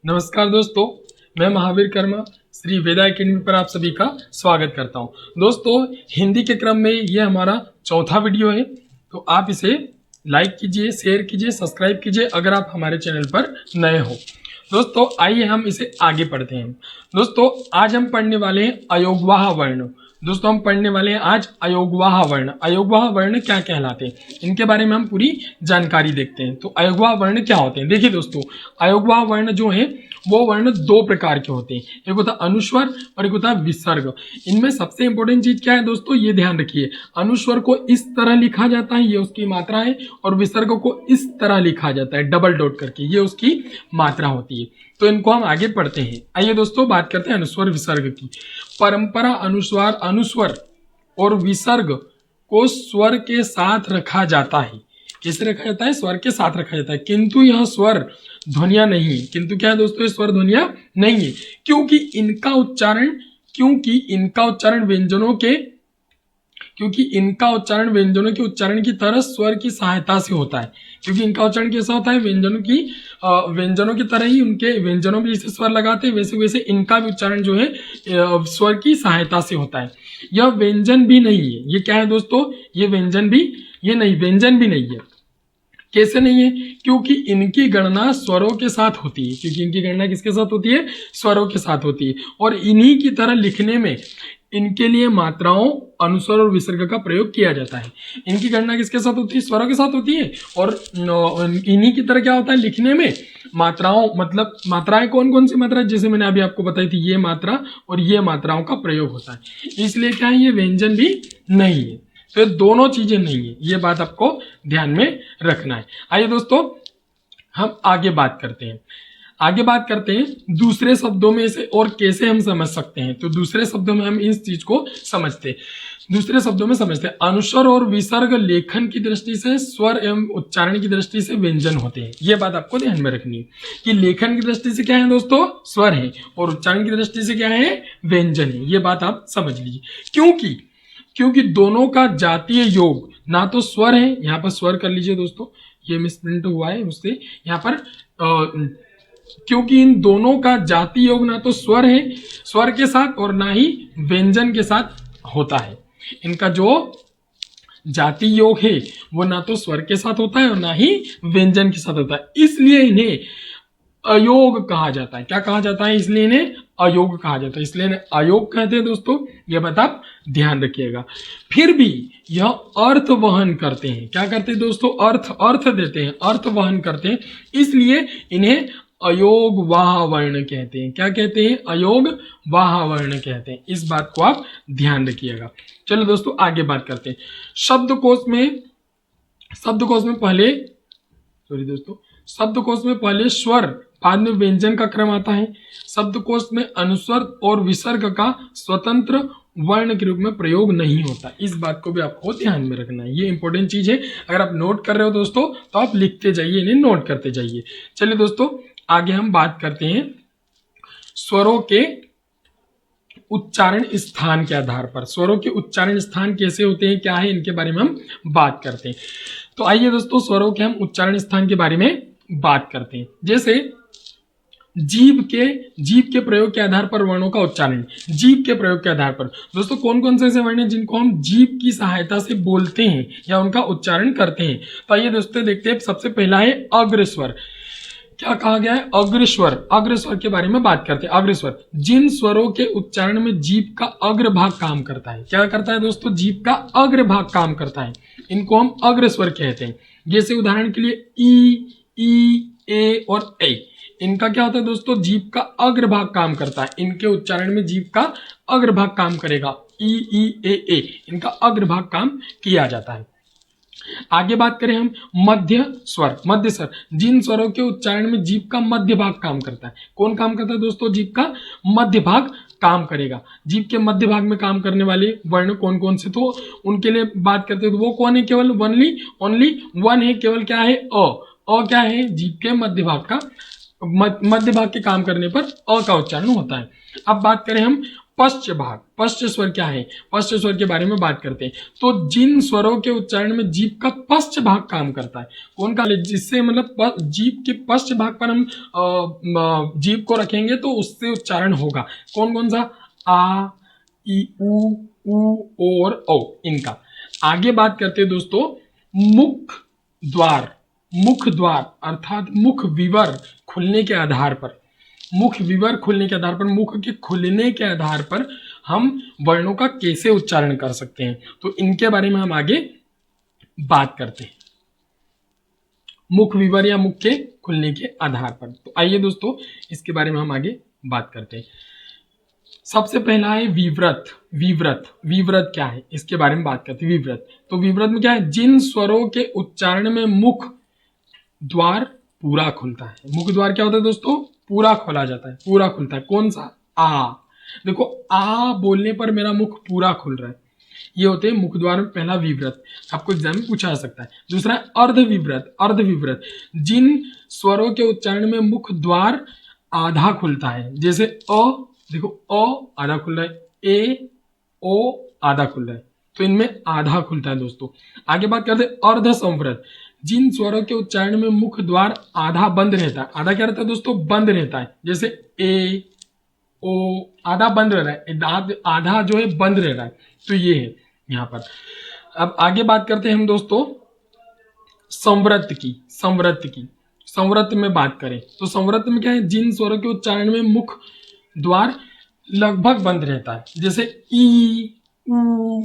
नमस्कार दोस्तों, मैं महावीर कर्मा श्री वेदा एकेडमी पर आप सभी का स्वागत करता हूं। दोस्तों, हिंदी के क्रम में ये हमारा चौथा वीडियो है, तो आप इसे लाइक कीजिए, शेयर कीजिए, सब्सक्राइब कीजिए अगर आप हमारे चैनल पर नए हो। दोस्तों, आइए हम इसे आगे पढ़ते हैं। दोस्तों, आज हम पढ़ने वाले हैं अयोगवाह वर्ण। दोस्तों, हम पढ़ने वाले हैं आज अयोगवाह वर्ण। अयोगवाह वर्ण क्या कहलाते हैं, इनके बारे में हम पूरी जानकारी देखते हैं। तो अयोगवाह वर्ण क्या होते हैं? देखिए दोस्तों, अयोगवाह वर्ण जो है वो वर्ण दो प्रकार के होते हैं। एक होता है अनुस्वर और एक होता है विसर्ग। इनमें सबसे इंपॉर्टेंट चीज क्या है दोस्तों, ये ध्यान रखिए। अनुस्वर को इस तरह लिखा जाता है, ये उसकी मात्रा है, और विसर्ग को इस तरह लिखा जाता है डबल डॉट करके, ये उसकी मात्रा होती है। तो इनको हम आगे पढ़ते हैं। आइए दोस्तों, बात करते हैं अनुस्वर विसर्ग की। परंपरा अनुसार अनुस्वर और विसर्ग को स्वर के साथ रखा जाता है। कैसे रखा जाता है? स्वर के साथ रखा जाता है, किंतु यह स्वर ध्वनिया नहीं है। किंतु क्या है दोस्तों? ये स्वर ध्वनिया नहीं है, क्योंकि इनका उच्चारण व्यंजनों के उच्चारण की तरह स्वर की सहायता से होता है। क्योंकि इनका उच्चारण कैसा होता है? व्यंजनों की तरह ही, उनके व्यंजनों में जैसे स्वर लगाते हैं वैसे वैसे इनका भी उच्चारण जो है स्वर की सहायता से होता है। यह व्यंजन भी नहीं है। ये क्या है दोस्तों? ये व्यंजन भी नहीं है। कैसे नहीं है? क्योंकि इनकी गणना स्वरों के साथ होती है। क्योंकि इनकी गणना किसके साथ होती है? स्वरों के साथ होती है। और इन्हीं की तरह लिखने में इनके लिए मात्राओं, अनुस्वर और विसर्ग का प्रयोग किया जाता है। इनकी गणना किसके साथ होती है? स्वरों के साथ होती है। और इन्हीं की तरह क्या होता है लिखने में? मात्राओं, मतलब मात्राएं कौन कौन सी मात्रा, जैसे मैंने अभी आपको बताई थी, ये मात्रा और ये मात्राओं का प्रयोग होता है। इसलिए क्या है? ये व्यंजन भी नहीं है। तो ये दोनों चीजें नहीं है, ये बात आपको ध्यान में रखना है। आइए दोस्तों, हम आगे बात करते हैं दूसरे शब्दों में इसे और कैसे हम समझ सकते हैं। तो दूसरे शब्दों में हम इस चीज को समझते हैं। अनुस्वर और विसर्ग लेखन की दृष्टि से स्वर एवं उच्चारण की दृष्टि से व्यंजन होते हैं। यह बात आपको ध्यान में रखनी है कि लेखन की दृष्टि से क्या है दोस्तों? स्वर है, और उच्चारण की दृष्टि से क्या है? व्यंजन है। ये बात आप समझ लीजिए। क्योंकि दोनों का जातीय योग ना तो स्वर है, यहाँ पर स्वर कर लीजिए दोस्तों, ये मिसप्रिंट हुआ है उससे यहाँ पर, क्योंकि इन दोनों का जातीय योग ना तो स्वर है, स्वर के साथ, और ना ही व्यंजन के साथ होता है। इनका जो जातीय योग है वो ना तो स्वर के साथ होता है और ना ही व्यंजन के साथ होता है। इसलिए इन्हें अयोग कहा जाता है। क्या कहा जाता है? इसलिए इन्हें अयोग कहा जाता है। इसलिए इन्हें अयोग कहते हैं दोस्तों, यह बात आप ध्यान रखिएगा। फिर भी यह अर्थ वहन करते हैं। क्या करते हैं दोस्तों? अर्थ देते हैं, अर्थ वहन करते हैं। इसलिए इन्हें अयोगवाह वर्ण कहते हैं। क्या कहते हैं? अयोगवाह वर्ण कहते हैं। इस बात को आप ध्यान रखिएगा। चलो दोस्तों, आगे बात करते हैं। शब्दकोश में पहले स्वर, बाद में व्यंजन का क्रम आता है। शब्दकोश में अनुस्वर और विसर्ग का स्वतंत्र वर्ण के रूप में प्रयोग नहीं होता। इस बात को भी आपको ध्यान में रखना है, ये इंपॉर्टेंट चीज है। अगर आप नोट कर रहे हो दोस्तों तो आप लिखते जाइए, इन्हें नोट करते जाइए। चलिए दोस्तों, आगे हम बात करते हैं स्वरों के उच्चारण स्थान के आधार पर। स्वरों के उच्चारण स्थान कैसे होते हैं, क्या है, इनके बारे में हम बात करते हैं। तो आइए दोस्तों, स्वरों के हम उच्चारण स्थान के बारे में बात करते हैं। जैसे जीभ के प्रयोग के आधार पर वर्णों का उच्चारण। जीभ के प्रयोग के आधार पर दोस्तों कौन कौन से ऐसे वर्ण हैं जिनको हम जीभ की सहायता से बोलते हैं या उनका उच्चारण करते हैं? तो आइए दोस्तों देखते हैं। सबसे पहला है अग्रस्वर। क्या कहा गया है? अग्रस्वर के बारे में बात करते हैं। अग्रस्वर, जिन स्वरों के उच्चारण में जीभ का अग्रभाग काम करता है। क्या करता है दोस्तों? जीभ का अग्रभाग काम करता है, इनको हम अग्रस्वर कहते हैं। जैसे उदाहरण के लिए ई, ए और ए, इनका क्या होता है दोस्तों? जीभ का अग्रभाग काम करता है। इनके उच्चारण में जीभ का अग्रभाग काम करेगा। ई, ए, इनका अग्रभाग काम किया जाता है। आगे बात करें हम मध्य स्वर, जिन स्वरों के उच्चारण में जीभ का मध्य भाग काम करता है। कौन काम करता है दोस्तों? जीभ का मध्य भाग काम करेगा। जीभ के मध्य भाग में काम करने वाले वर्ण कौन कौन से, तो उनके लिए बात करते हैं। तो वो कौन है? केवल ओनली वन है, केवल क्या है? अ क्या है? जीभ के मध्य भाग के काम करने पर अ का उच्चारण होता है। अब बात करें हम पश्च भाग, पश्च स्वर क्या है, पश्च स्वर के बारे में बात करते हैं। तो जिन स्वरों के उच्चारण में जीभ का पश्च भाग काम करता है, कौन का, जिससे मतलब जीभ के पश्च भाग पर हम जीभ को रखेंगे तो उससे उच्चारण होगा। कौन कौन सा, आ, ई, उ और औ, इनका। आगे बात करते हैं दोस्तों मुख द्वार, मुख द्वार अर्थात मुख विवर खुलने के आधार पर, मुख विवर खुलने के आधार पर, मुख के खुलने के आधार पर हम वर्णों का कैसे उच्चारण कर सकते हैं, तो इनके बारे में हम आगे बात करते हैं, मुख विवर या मुख के खुलने के आधार पर। तो आइए दोस्तों इसके बारे में हम आगे बात करते हैं। सबसे पहला है विव्रत, विव्रत, विव्रत क्या है इसके बारे में बात करते हैं। विव्रत, तो विव्रत में क्या है, जिन स्वरों के उच्चारण में मुख द्वार पूरा खुलता है। मुख द्वार क्या होता है दोस्तों, पूरा खोला जाता है, पूरा खुलता है। कौन सा, आ, देखो आ बोलने पर मेरा मुख पूरा खुल रहा है, ये होते हैं मुख द्वार में पहला विव्रत, आपको एग्जाम में पूछा जा सकता है। दूसरा है अर्ध विव्रत, अर्ध विव्रत, जिन स्वरों के उच्चारण में मुख द्वार आधा खुलता है, जैसे अ, देखो अ आधा खुल रहा है, ए ओ आधा खुल रहा है, तो इनमें आधा खुलता है दोस्तों। आगे बात करते हैं अर्ध संवृत, जिन स्वरों के उच्चारण में मुख द्वार आधा बंद रहता है, आधा क्या रहता है दोस्तों, बंद रहता है, जैसे ए ओ आधा बंद रह रहा है, आधा जो है बंद रह रहा है, तो ये है यहाँ पर। अब आगे बात करते हैं हम दोस्तों संवृत की, संवृत की, संवृत में बात करें तो संवृत में क्या है, जिन स्वरों के उच्चारण में मुख द्वार लगभग बंद रहता है, जैसे ई उ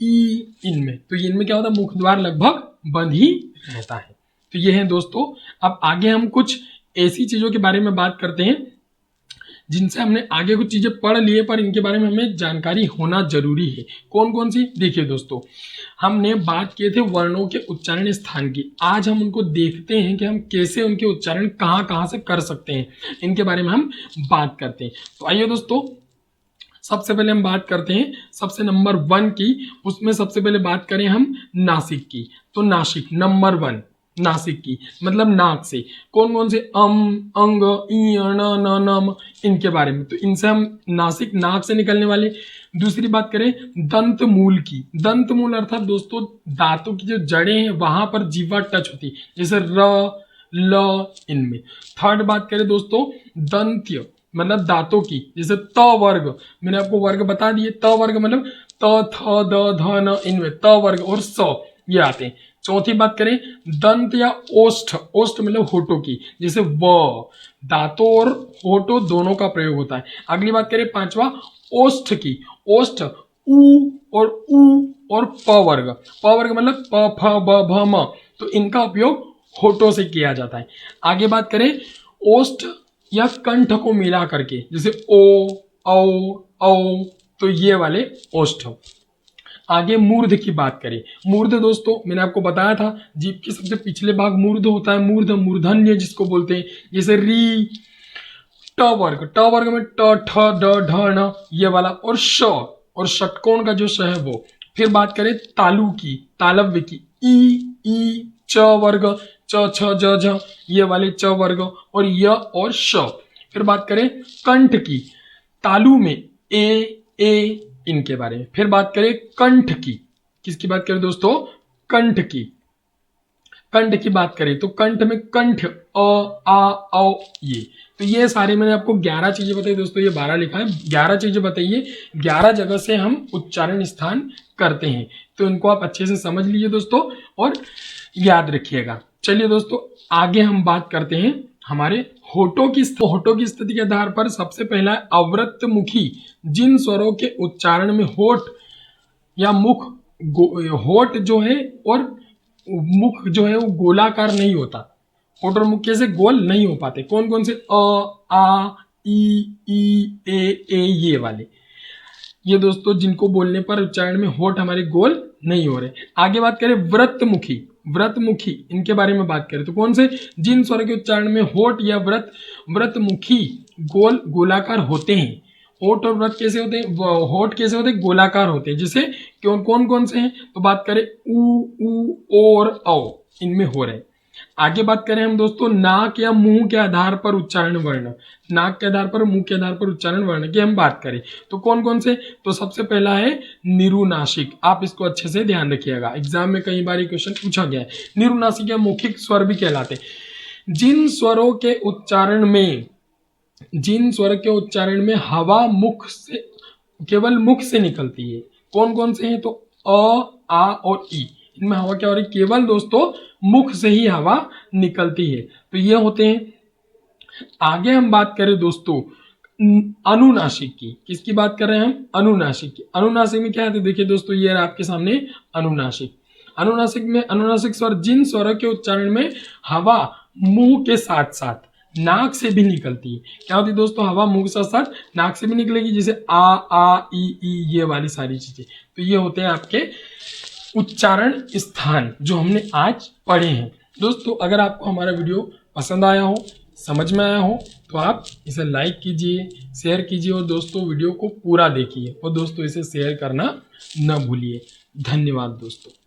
ई, इनमें, तो इनमें क्या होता है, मुख द्वार लगभग बंद ही रहता है। तो ये है दोस्तों। अब आगे हम कुछ ऐसी चीजों के बारे में बात करते हैं जिनसे हमने आगे कुछ चीजें पढ़ लिए पर इनके बारे में हमें जानकारी होना जरूरी है। कौन कौन सी, देखिए दोस्तों हमने बात किए थे वर्णों के उच्चारण स्थान की, आज हम उनको देखते हैं कि हम कैसे उनके उच्चारण कहाँ कहाँ से कर सकते हैं, इनके बारे में हम बात करते हैं। तो आइए दोस्तों सबसे पहले हम बात करते हैं सबसे नंबर 1 की, उसमें सबसे पहले बात करें हम नासिक की। तो नासिक नंबर 1, नासिक की मतलब नाक से, कौन कौन से, अंग, ई, अण, न, नम, इनके बारे में, तो इनसे हम नासिक, नाक से निकलने वाले। दूसरी बात करें दंत मूल की, दंत मूल अर्थात दोस्तों दांतों की जो जड़ें हैं वहां पर जीवा टच होती, जैसे र, ल, इनमें। थर्ड बात करें दोस्तों दंत्य मतलब दांतों की, जैसे त वर्ग, मैंने आपको वर्ग बता दिए, त वर्ग मतलब त, थ, द, ध, न, इनमें त वर्ग और स ये आते हैं। चौथी बात करें दंत या ओष्ठ, ओष्ठ मतलब होठों की, जैसे व, दांतों और होठों दोनों का प्रयोग होता है। अगली बात करें पांचवा ओष्ठ की, ओष्ठ उ और प वर्ग, प वर्ग मतलब प, फ, ब, भ, म, तो इनका उपयोग होठों से किया जाता है। आगे बात करें ओष्ठ या कंठ को मिला करके, जैसे ओ, औ, तो ये वाले ओष्ठ। आगे मूर्ध की बात करें, मूर्ध दोस्तों मैंने आपको बताया था जीभ के सबसे पिछले भाग मूर्ध होता है, मूर्ध, मूर्धन्य जिसको बोलते हैं, जैसे री, ट वर्ग, ट वर्ग में ट, ठ, ड, ढ, न, ये वाला, और श, और षटकोण का जो श है वो। फिर बात करें तालु की, तालव्य की, ई, च वर्ग, च, छ, ज, झ, ये वाले च वर्ग, और य और श। फिर बात करें कंठ की, तालु में ए, इनके बारे में। फिर बात करें कंठ की, किसकी बात करें दोस्तों, कंठ की, कंठ की बात करें तो कंठ में कंठ औ, ये, तो ये सारे मैंने आपको 11 चीजें बताई दोस्तों, ये 12 लिखा है, 11 चीजें बताइए, 11 जगह से हम उच्चारण स्थान करते हैं, तो इनको आप अच्छे से समझ लीजिए दोस्तों और याद रखिएगा। चलिए दोस्तों आगे हम बात करते हैं हमारे होठों की स्थिति के आधार पर। सबसे पहला है अवृत मुखी, जिन स्वरों के उच्चारण में होठ या मुख, होठ जो है और मुख जो है वो गोलाकार नहीं होता, होठ और मुख कैसे गोल नहीं हो पाते। कौन कौन से, आ, ई, ए, ये वाले, ये दोस्तों जिनको बोलने पर उच्चारण में होठ हमारे गोल नहीं हो रहे। आगे बात करें व्रतमुखी, व्रतमुखी इनके बारे में बात करें तो कौन से, जिन स्वर के उच्चारण में होठ या व्रतमुखी गोलाकार होते हैं। होठ और व्रत कैसे होते हैं, होठ कैसे होते हैं, गोलाकार होते हैं। जैसे कौन कौन से हैं, तो बात करें उ और औ, इनमें हो रहे हैं। आगे बात करें हम दोस्तों नाक या मुंह के आधार पर उच्चारण वर्ण, नाक के आधार पर, मुंह के आधार पर उच्चारण वर्ण की हम बात करें तो कौन कौन से, तो सबसे पहला है निरुनासिक। आप इसको अच्छे से ध्यान रखिएगा, एग्जाम में कई बार क्वेश्चन पूछा गया है। निरुनासिक या मौखिक स्वर भी कहलाते हैं। जिन स्वरों के उच्चारण में, जिन स्वर के उच्चारण में हवा मुख से, केवल मुख से निकलती है, कौन कौन से हैं, तो अ, आ और ई, इनमें हवा क्या हो रही है, केवल दोस्तों मुख से ही हवा निकलती है, तो ये होते हैं। आगे हम बात करें दोस्तों अनुनासिक की, किसकी बात कर रहे हैं हम, अनुनासिक की। अनुनासिक में क्या है, तो देखिए दोस्तों ये आपके सामने अनुनासिक। अनुनासिक में अनुनासिक स्वर जिन स्वरों के उच्चारण में हवा मुंह के साथ साथ नाक से भी निकलती है। क्या होती है दोस्तों, हवा मुंह के साथ साथ नाक से भी निकलेगी, जैसे आ ई ये वाली सारी चीजें, तो ये होते हैं आपके उच्चारण स्थान जो हमने आज पढ़े हैं। दोस्तों अगर आपको हमारा वीडियो पसंद आया हो, समझ में आया हो, तो आप इसे लाइक कीजिए, शेयर कीजिए और दोस्तों वीडियो को पूरा देखिए और दोस्तों इसे शेयर करना न भूलिए। धन्यवाद दोस्तों।